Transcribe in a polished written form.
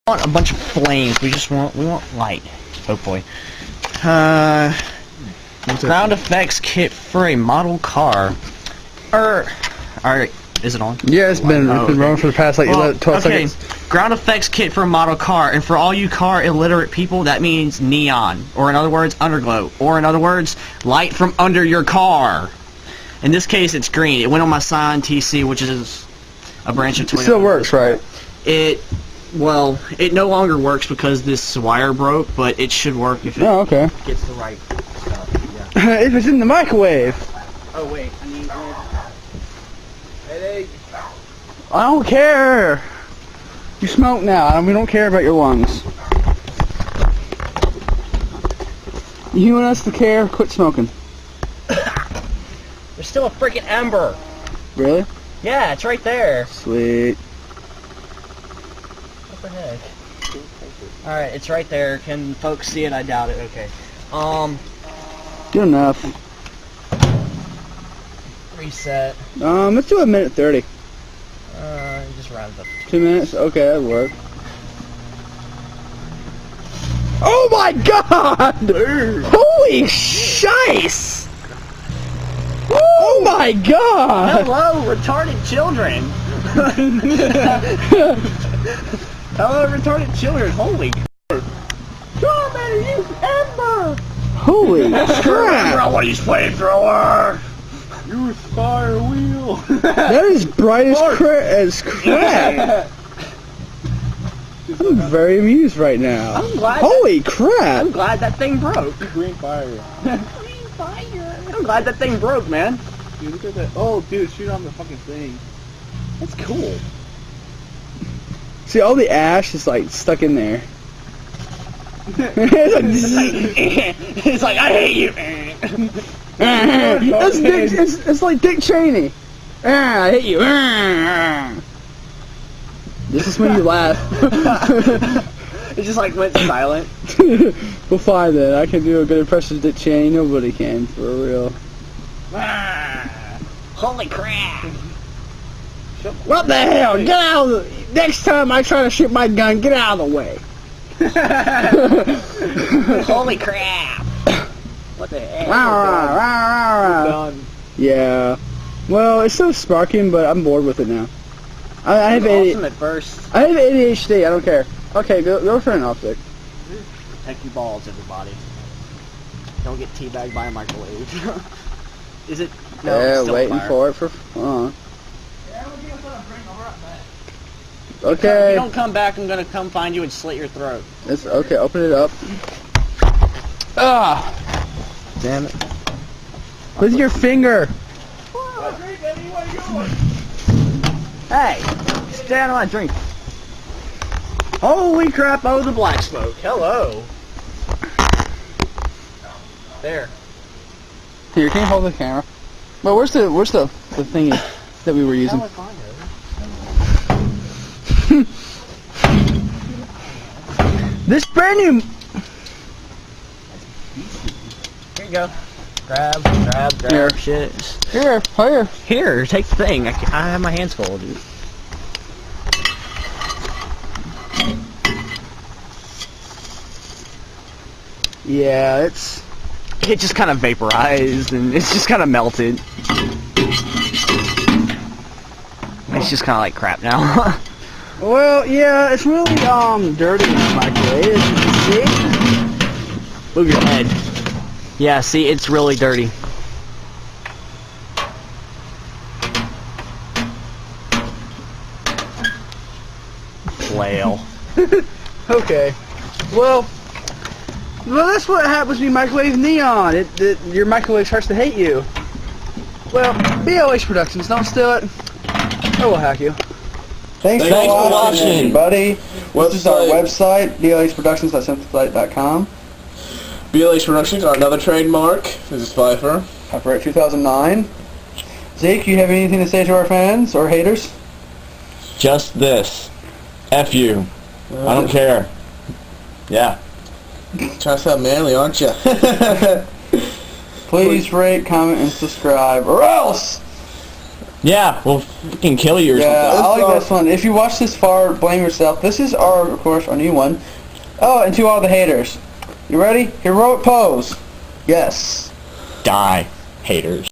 want a bunch of flames. We want light. Hopefully. Ground effects kit for a model car. Alright, is it on? Yeah, it's been running for the past like 12 seconds. Ground effects kit for a model car, and for all you car illiterate people, that means neon, or in other words, underglow, or in other words, light from under your car. In this case, it's green. It went on my Scion TC, which is a branch of Toyota. It still works, right? Well, it no longer works because this wire broke, but it should work if it gets the right stuff. Yeah. If it's in the microwave. Oh wait, I need headache. I don't care. You smoke now, and we don't care about your lungs. You want us to care? Quit smoking. There's still a freaking ember. Really? Yeah, it's right there. Sweet. What the heck? Alright, it's right there. Can folks see it? I doubt it. Okay. Good enough. Reset. Let's do a minute 30. Just round it up. 2 minutes? Okay, that'll work. Oh my god! Holy shice! Oh my god! Hello, retarded children! Hello, retarded children! Holy God, man, use Ember! Holy crap! I want to use flamethrower! Use fire wheel! That is bright as crap! I'm very amused right now. I'm glad. Holy crap! I'm glad that thing broke. Green fire. Green fire. I'm glad that thing broke, man. Dude, look at that. Oh, dude, shoot on the fucking thing. That's cool. See, all the ash is like stuck in there. It's like, I hate you. It's like Dick Cheney. I hate you. This is when you laugh. It just like went silent. Well, fine then. I can do a good impression of Dick Cheney. Nobody can, for real. Holy crap! What the hell? Get out of the... Next time I try to shoot my gun, get out of the way. Holy crap! What the heck? Done. Yeah. Well, it's still sparking, but I'm bored with it now. I have awesome at first. I have ADHD. I don't care. Okay, go for an optic. Protect your balls, everybody. Don't get teabagged by a microwave. Is it? No, Yeah, it's still waiting fire. for it. Yeah, we'll give us a drink. I'll be right back. If Okay. you don't come back, I'm gonna come find you and slit your throat. It's okay. Open it up. Ah! Damn it! With your finger. Hey, stand on my drink. Holy crap! Oh, the black smoke. Hello. There. Here, can you hold the camera? Well, where's the thingy that we were using? This brand new. Here you go. Grab Here. shit. Here. Here, take the thing. I have my hands full, dude. Yeah, It just kind of vaporized and it's just kind of melted. It's just kind of like crap now. well, yeah, it's really dirty in the microwave. As you can see. Move your head. Yeah, see, it's really dirty. Flail. Okay. Well, that's what happens when you microwave neon. Your microwave starts to hate you. Well, BLH Productions, don't steal it. Or we'll hack you. Thanks for watching, everybody. This is our website, blhproductions.simplesite.com. BLH Productions, our another trademark. This is Pfeiffer. Copyright 2009. Zeke, you have anything to say to our fans or haters? Just this. F you. I don't care. Yeah. Trying to sound manly, aren't you? Please rate, comment, and subscribe, or else! Yeah, we'll fucking kill you or Yeah, something. I like this one. If you watch this far, blame yourself. This is our, of course, our new one. Oh, and to all the haters. You ready? Heroic pose. Yes. Die, haters.